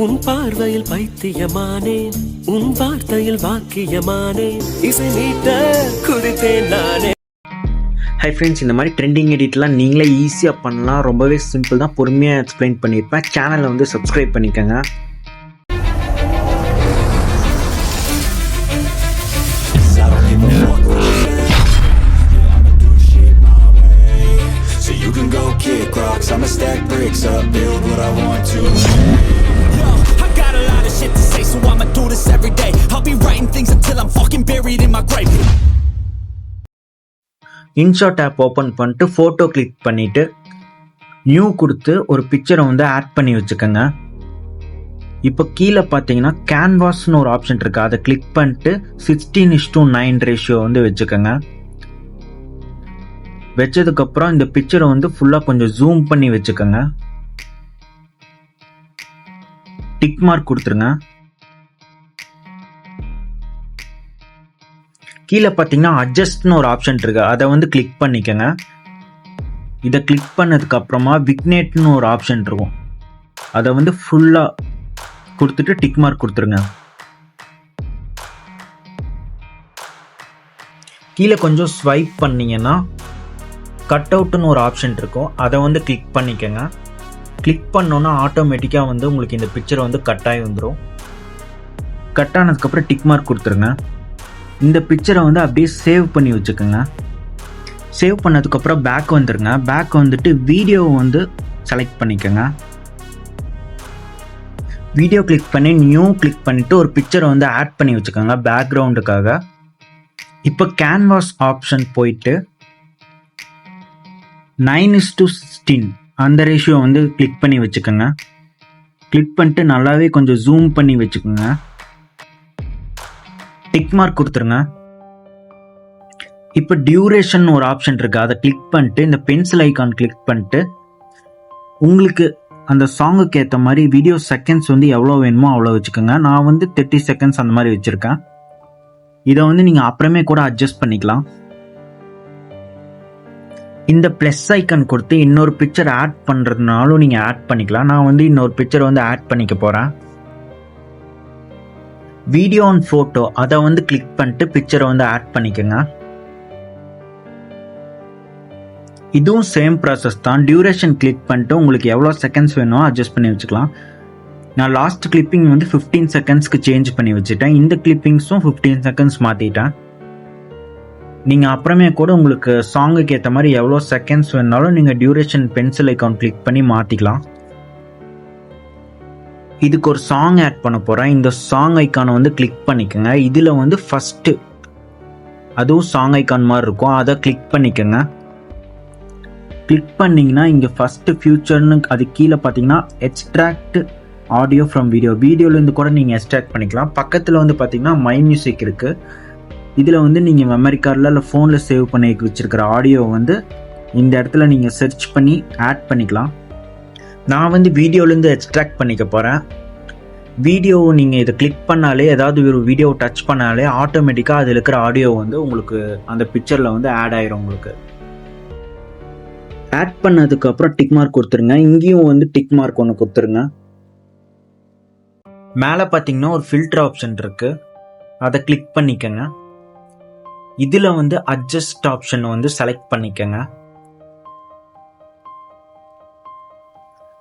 உன் பார்வையில் பைத்தியமானேன், உன் வார்த்தையில் வாக்கியமானேன், இசை மீட்ட குதித்தேன் நானே. ஹை ஃப்ரெண்ட்ஸ், இந்த மாதிரி ட்ரெண்டிங் எடிட்லாம் நீங்களே ஈஸியாக பண்ணலாம். ரொம்பவே சிம்பிள் தான், பொறுமையாக எக்ஸ்பிளைன் பண்ணியிருப்பேன். சேனலை வந்து சப்ஸ்கிரைப் பண்ணிக்கோங்க. I'ma stack bricks up, build what I want to. Yo, I got a lot of shit to say, so I'ma do this every day. I'll be writing things until I'm fucking buried in my grave. InShot app open பண்ணிட்டு photo click பண்ணிவிட்டு new கொடுத்து ஒரு பிக்சரை வந்து add பண்ணி வச்சுக்கோங்க. இப்போ கீழே பார்த்தீங்கன்னா கேன்வாஸ்னு ஒரு ஆப்ஷன் இருக்குது, அதை கிளிக் பண்ணிட்டு 16:9 ரேஷியோ வந்து வச்சுக்கோங்க. வச்சதுக்கப்புறம் இந்த பிக்சரை வந்து ஃபுல்லாக கொஞ்சம் ஜூம் பண்ணி வச்சுக்கோங்க. டிக் மார்க் கொடுத்துருங்க. கீழே பார்த்தீங்கன்னா அட்ஜஸ்ட்னு ஒரு ஆப்ஷன் இருக்கு, அதை வந்து கிளிக் பண்ணிக்கோங்க. இதை கிளிக் பண்ணதுக்கு அப்புறமா விக்னேட்னு ஒரு ஆப்ஷன் இருக்கும், அதை வந்து ஃபுல்லாக கொடுத்துட்டு டிக் மார்க் கொடுத்துருங்க. கீழே கொஞ்சம் ஸ்வைப் பண்ணீங்கன்னா கட் அவுட்னு ஒரு ஆப்ஷன் இருக்கும், அதை வந்து கிளிக் பண்ணிக்கோங்க. கிளிக் பண்ணோன்னா ஆட்டோமேட்டிக்காக வந்து உங்களுக்கு இந்த பிக்சர் வந்து கட் ஆகி வந்துடும். கட் ஆனதுக்கப்புறம் டிக் மார்க் கொடுத்துருங்க. இந்த பிக்சரை வந்து அப்படியே சேவ் பண்ணி வச்சுக்கோங்க. சேவ் பண்ணதுக்கப்புறம் பேக் வந்துருங்க. பேக் வந்துட்டு வீடியோவை வந்து செலக்ட் பண்ணிக்கோங்க. வீடியோ கிளிக் பண்ணி நியூ கிளிக் பண்ணிவிட்டு ஒரு பிக்சரை வந்து ஆட் பண்ணி வச்சுக்கோங்க பேக்ரவுண்டுக்காக. இப்போ கேன்வாஸ் ஆப்ஷன் போயிட்டு 9:16 அந்த ரேஷியோ வந்து கிளிக் பண்ணி வச்சுக்கோங்க. கிளிக் பண்ணிட்டு நல்லாவே கொஞ்சம் ஜூம் பண்ணி வச்சுக்கோங்க. டிக் மார்க் கொடுத்துருங்க. இப்போ டியூரேஷன் ஒரு ஆப்ஷன் இருக்குது, அதை கிளிக் பண்ணிட்டு இந்த பென்சில் ஐக்கான் கிளிக் பண்ணிட்டு உங்களுக்கு அந்த சாங்குக்கு ஏற்ற மாதிரி வீடியோ செகண்ட்ஸ் வந்து எவ்வளோ வேணுமோ அவ்வளோ வச்சுக்கோங்க. நான் வந்து 30 செகண்ட்ஸ் அந்த மாதிரி வச்சுருக்கேன். இதை வந்து நீங்கள் அப்புறமே கூட அட்ஜஸ்ட் பண்ணிக்கலாம். இந்த ப்ளஸ் ஐக்கன் கொடுத்து இன்னொரு பிக்சர் ஆட் பண்ணுறதுனாலும் நீங்கள் ஆட் பண்ணிக்கலாம். நான் வந்து இன்னொரு பிக்சர் வந்து ஆட் பண்ணிக்க போகிறேன். வீடியோ அண்ட் ஃபோட்டோ அதை வந்து கிளிக் பண்ணிட்டு பிக்சரை வந்து ஆட் பண்ணிக்கோங்க. இதுவும் சேம் ப்ராசஸ் தான். டியூரேஷன் கிளிக் பண்ணிட்டு உங்களுக்கு எவ்வளோ செகண்ட்ஸ் வேணுமோ அட்ஜஸ்ட் பண்ணி வச்சுக்கலாம். நான் லாஸ்ட் கிளிப்பிங் வந்து 15 செகண்ட்ஸ்க்கு சேஞ்ச் பண்ணி வச்சுட்டேன். இந்த கிளிப்பிங்ஸும் 15 செகண்ட்ஸ் மாற்றிட்டேன். நீங்கள் அப்புறமே கூட உங்களுக்கு சாங்குக்கு ஏற்ற மாதிரி எவ்வளோ செகண்ட்ஸ் வேணாலும் நீங்கள் டியூரேஷன் பென்சில் ஐக்கான் கிளிக் பண்ணி மாற்றிக்கலாம். இதுக்கு ஒரு சாங் ஆட் பண்ண போகிறேன். இந்த சாங் ஐக்கானை வந்து கிளிக் பண்ணிக்கோங்க. இதில் வந்து ஃபஸ்ட்டு அதுவும் சாங் ஐக்கான் மாதிரி இருக்கும், அதை கிளிக் பண்ணிக்கோங்க. கிளிக் பண்ணிங்கன்னா இங்கே ஃபஸ்ட்டு ஃபியூச்சர்னு அது கீழே பார்த்தீங்கன்னா எக்ஸ்ட்ராக்ட் ஆடியோ ஃப்ரம் வீடியோலேருந்து கூட நீங்கள் எக்ஸ்ட்ராக்ட் பண்ணிக்கலாம். பக்கத்தில் வந்து பார்த்தீங்கன்னா மை மியூசிக் இருக்குது. இதில் வந்து நீங்கள் மெமரி கார்டில் இல்லை ஃபோனில் சேவ் பண்ணி வச்சுருக்கிற ஆடியோ வந்து இந்த இடத்துல நீங்கள் சர்ச் பண்ணி ஆட் பண்ணிக்கலாம். நான் வந்து வீடியோலேருந்து எக்ஸ்ட்ராக்ட் பண்ணிக்க போகிறேன். வீடியோ நீங்கள் இதை கிளிக் பண்ணாலே, ஏதாவது ஒரு வீடியோ டச் பண்ணாலே ஆட்டோமேட்டிக்காக அதில் இருக்கிற ஆடியோ வந்து உங்களுக்கு அந்த பிக்சரில் வந்து ஆட் ஆயிரும். உங்களுக்கு ஆட் பண்ணதுக்கப்புறம் டிக் மார்க் கொடுத்துருங்க. இங்கேயும் வந்து டிக் மார்க் ஒன்று கொடுத்துருங்க. மேலே பார்த்தீங்கன்னா ஒரு ஃபில்டர் ஆப்ஷன் இருக்குது, அதை கிளிக் பண்ணிக்கோங்க. இதில் வந்து அட்ஜஸ்ட் ஆப்ஷன் வந்து செலக்ட் பண்ணிக்கோங்க.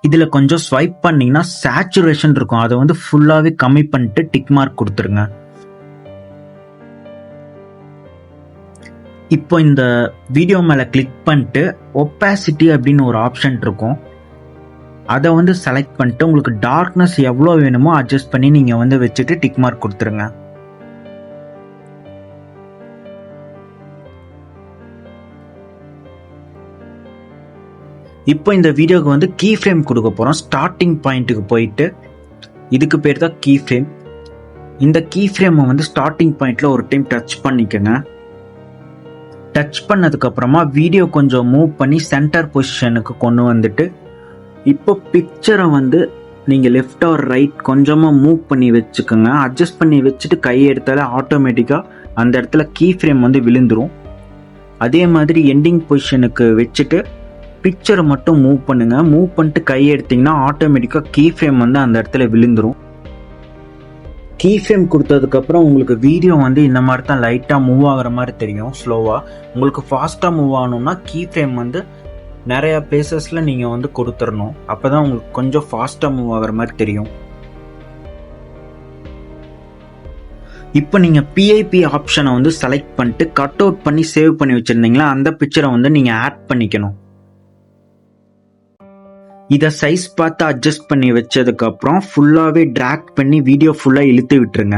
இதில் கொஞ்சம் ஸ்வைப் பண்ணிங்கன்னா சேச்சுரேஷன் இருக்கும், அதை வந்து ஃபுல்லாகவே கம்மி பண்ணிட்டு டிக் மார்க் கொடுத்துருங்க. இப்போ இந்த வீடியோ மேலே கிளிக் பண்ணிட்டு ஒப்பாசிட்டி அப்படின்னு ஒரு ஆப்ஷன் இருக்கும், அதை வந்து செலக்ட் பண்ணிட்டு உங்களுக்கு டார்க்னஸ் எவ்வளோ வேணுமோ அட்ஜஸ்ட் பண்ணி நீங்கள் வந்து வச்சுட்டு டிக் மார்க் கொடுத்துருங்க. இப்போ இந்த வீடியோவுக்கு வந்து கீ ஃப்ரேம் கொடுக்க போகிறோம். ஸ்டார்டிங் பாயிண்ட்டுக்கு போயிட்டு இதுக்கு பேர் தான் கீ ஃப்ரேம். இந்த கீ ஃப்ரேமை வந்து ஸ்டார்டிங் பாயிண்டில் ஒரு டைம் டச் பண்ணிக்கோங்க. டச் பண்ணதுக்கப்புறமா வீடியோ கொஞ்சம் மூவ் பண்ணி சென்டர் பொசிஷனுக்கு கொண்டு வந்துட்டு இப்போ பிக்சரை வந்து நீங்கள் லெஃப்ட் ஆர் ரைட் கொஞ்சமாக மூவ் பண்ணி வச்சுக்கோங்க. அட்ஜஸ்ட் பண்ணி வச்சுட்டு கையை எடுத்தாலே ஆட்டோமேட்டிக்காக அந்த இடத்துல கீ ஃப்ரேம் வந்து விழுந்துடும். அதே மாதிரி எண்டிங் பொசிஷனுக்கு வச்சுட்டு பிக்சரை மட்டும் மூவ் பண்ணுங்க. மூவ் பண்ணிட்டு கை எடுத்தீங்கன்னா ஆட்டோமேட்டிக்காக கீ ஃப்ரேம் வந்து அந்த இடத்துல விழுந்துரும். கீ ஃப்ரேம் கொடுத்ததுக்கப்புறம் உங்களுக்கு வீடியோ வந்து இந்த மாதிரி தான் லைட்டாக மூவ் ஆகிற மாதிரி தெரியும் ஸ்லோவாக. உங்களுக்கு ஃபாஸ்ட்டாக மூவ் ஆகணும்னா கீ ஃப்ரேம் வந்து நிறையா பிளேசஸில் நீங்கள் வந்து கொடுத்துடணும். அப்போ தான் உங்களுக்கு கொஞ்சம் ஃபாஸ்ட்டாக மூவ் ஆகிற மாதிரி தெரியும். இப்போ நீங்கள் பிஐபி ஆப்ஷனை வந்து செலக்ட் பண்ணிட்டு கட் அவுட் பண்ணி சேவ் பண்ணி வச்சுருந்தீங்களா அந்த பிக்சரை வந்து நீங்கள் ஆட் பண்ணிக்கணும். இதை சைஸ் பார்த்து அட்ஜஸ்ட் பண்ணி வச்சதுக்கப்புறம் ஃபுல்லாகவே ட்ராக் பண்ணி வீடியோ ஃபுல்லாக இழுத்து விட்டுருங்க.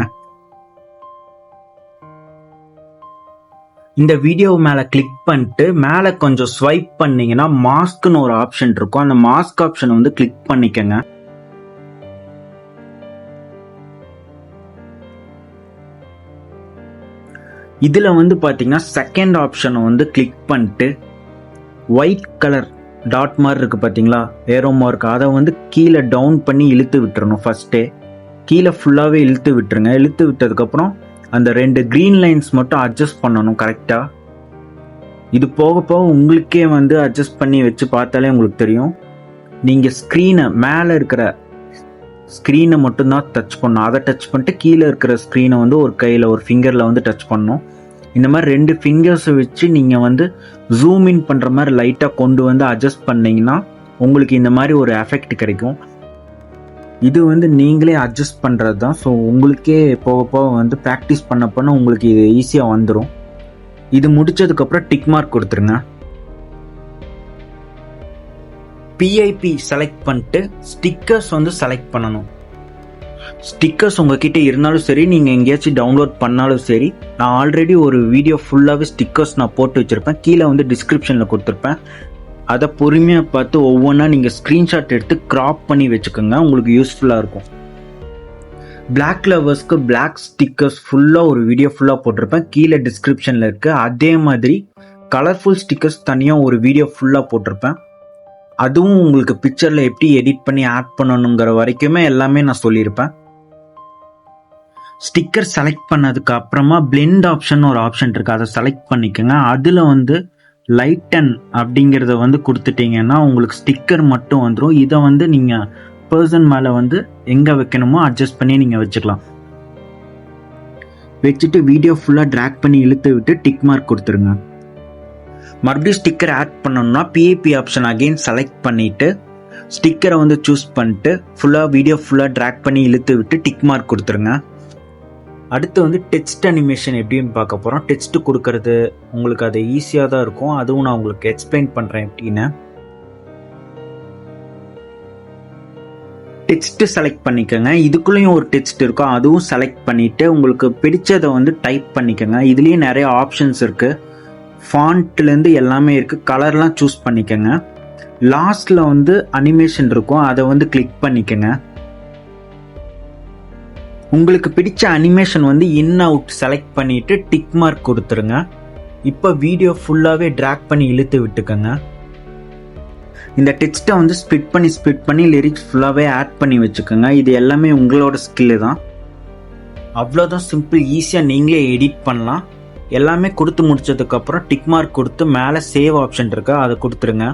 இந்த வீடியோ மேலே கிளிக் பண்ணிட்டு மேலே கொஞ்சம் ஸ்வைப் பண்ணீங்கன்னா மாஸ்க்னு ஒரு ஆப்ஷன் இருக்கும். அந்த மாஸ்க் ஆப்ஷனை வந்து கிளிக் பண்ணிக்கங்க. இதில் வந்து பார்த்தீங்கன்னா செகண்ட் ஆப்ஷனை வந்து கிளிக் பண்ணிட்டு ஒயிட் கலர் டாட் மாதிரி இருக்குது பார்த்தீங்களா, ஏரோ மார்க், அதை வந்து கீழே டவுன் பண்ணி இழுத்து விட்டுறணும். ஃபஸ்ட்டே கீழே ஃபுல்லாகவே இழுத்து விட்டுருங்க. இழுத்து விட்டதுக்கப்புறம் அந்த 2 க்ரீன் லைன்ஸ் மட்டும் அட்ஜஸ்ட் பண்ணணும் கரெக்டாக. இது போக போக உங்களுக்கே வந்து அட்ஜஸ்ட் பண்ணி வச்சு பார்த்தாலே உங்களுக்கு தெரியும். நீங்கள் ஸ்க்ரீனை மேலே இருக்கிற ஸ்க்ரீனை மட்டும்தான் டச் பண்ணணும். அதை டச் பண்ணிட்டு கீழே இருக்கிற ஸ்க்ரீனை வந்து ஒரு கையில் ஒரு ஃபிங்கரில் வந்து டச் பண்ணணும். இந்த மாதிரி 2 ஃபிங்கர்ஸை வச்சு நீங்கள் வந்து ஜூம் இன் பண்ணுற மாதிரி லைட்டாக கொண்டு வந்து அட்ஜஸ்ட் பண்ணிங்கன்னா உங்களுக்கு இந்த மாதிரி ஒரு எஃபெக்ட் கிடைக்கும். இது வந்து நீங்களே அட்ஜஸ்ட் பண்ணுறது தான். ஸோ உங்களுக்கே போக போக வந்து ப்ராக்டிஸ் பண்ண உங்களுக்கு இது ஈஸியாக வந்துடும். இது முடித்ததுக்கப்புறம் டிக் மார்க் கொடுத்துருங்க. பிஐபி செலக்ட் பண்ணிட்டு ஸ்டிக்கர்ஸ் வந்து செலக்ட் பண்ணணும். ஸ்டிக்கர்ஸ் உங்ககிட்ட இருந்தாலும் சரி, நீங்கள் எங்கேயாச்சும் டவுன்லோட் பண்ணாலும் சரி, நான் ஆல்ரெடி ஒரு வீடியோ ஃபுல்லாகவே ஸ்டிக்கர்ஸ் நான் போட்டு வச்சுருப்பேன். கீழே வந்து டிஸ்கிரிப்ஷனில் கொடுத்துருப்பேன். அதை பொறுமையாக பார்த்து ஒவ்வொன்றா நீங்கள் ஸ்க்ரீன்ஷாட் எடுத்து க்ராப் பண்ணி வச்சுக்கோங்க. உங்களுக்கு யூஸ்ஃபுல்லாக இருக்கும். பிளாக் லவர்ஸ்க்கு பிளாக் ஸ்டிக்கர்ஸ் ஃபுல்லாக ஒரு வீடியோ ஃபுல்லாக போட்டிருப்பேன். கீழே டிஸ்கிரிப்ஷனில் இருக்குது. அதே மாதிரி கலர்ஃபுல் ஸ்டிக்கர்ஸ் தனியாக ஒரு வீடியோ ஃபுல்லாக போட்டிருப்பேன். அதுவும் உங்களுக்கு பிக்சரில் எப்படி எடிட் பண்ணி ஆட் பண்ணணுங்கிற வரைக்குமே எல்லாமே நான் சொல்லியிருப்பேன். ஸ்டிக்கர் செலக்ட் பண்ணதுக்கு அப்புறமா பிளெண்ட் ஆப்ஷன் ஒரு ஆப்ஷன் இருக்குது, அதை செலக்ட் பண்ணிக்கோங்க. அதில் வந்து லைட்டன் அப்படிங்கிறத வந்து கொடுத்துட்டீங்கன்னா உங்களுக்கு ஸ்டிக்கர் மட்டும் வந்துடும். இதை வந்து நீங்கள் பர்சன் மேலே வந்து எங்கே வைக்கணுமோ அட்ஜஸ்ட் பண்ணி நீங்கள் வச்சுக்கலாம். வச்சுட்டு வீடியோ ஃபுல்லாக ட்ராக் பண்ணி இழுத்து விட்டு டிக் மார்க் கொடுத்துருங்க. மறுபடியும் ஸ்டிக்கர் ஆட் பண்ணணும்னா பிஐபி ஆப்ஷன் அகெயின் செலக்ட் பண்ணிவிட்டு ஸ்டிக்கரை வந்து சூஸ் பண்ணிட்டு ஃபுல்லாக வீடியோ ஃபுல்லாக ட்ராக் பண்ணி இழுத்து விட்டு டிக் மார்க் கொடுத்துருங்க. அடுத்து வந்து டெக்ஸ்ட் அனிமேஷன் எப்படின்னு பார்க்க போகிறோம். டெக்ஸ்ட் கொடுக்கறது உங்களுக்கு அது ஈஸியாக தான் இருக்கும். அதுவும் நான் உங்களுக்கு எக்ஸ்பிளைன் பண்ணுறேன் எப்படின்னு. டெக்ஸ்ட் செலக்ட் பண்ணிக்கோங்க. இதுக்குள்ளேயும் ஒரு டெக்ஸ்ட் இருக்கும், அதுவும் செலக்ட் பண்ணிவிட்டு உங்களுக்கு பிடிச்சதை வந்து டைப் பண்ணிக்கோங்க. இதுலேயும் நிறைய ஆப்ஷன்ஸ் இருக்குது. ஃபாண்ட்லேருந்து எல்லாமே இருக்குது. கலர்லாம் சூஸ் பண்ணிக்கோங்க. லாஸ்ட்டில் வந்து அனிமேஷன் இருக்கும், அதை வந்து கிளிக் பண்ணிக்கோங்க. உங்களுக்கு பிடிச்ச அனிமேஷன் வந்து இன் அவுட் செலக்ட் பண்ணிவிட்டு டிக் மார்க் கொடுத்துருங்க. இப்போ வீடியோ ஃபுல்லாகவே ட்ராக் பண்ணி இழுத்து விட்டுக்கோங்க. இந்த டெக்ஸ்ட்டை வந்து ஸ்ப்ளிட் பண்ணி லிரிக்ஸ் ஃபுல்லாகவே ஆட் பண்ணி வச்சுக்கோங்க. இது எல்லாமே உங்களோட ஸ்கில்லு தான். அவ்வளோதான், சிம்பிள், ஈஸியாக நீங்களே எடிட் பண்ணலாம். எல்லாமே கொடுத்து முடிச்சதுக்கப்புறம் டிக் மார்க் கொடுத்து மேலே சேவ் ஆப்ஷன் இருக்கா, அதை கொடுத்துருங்க.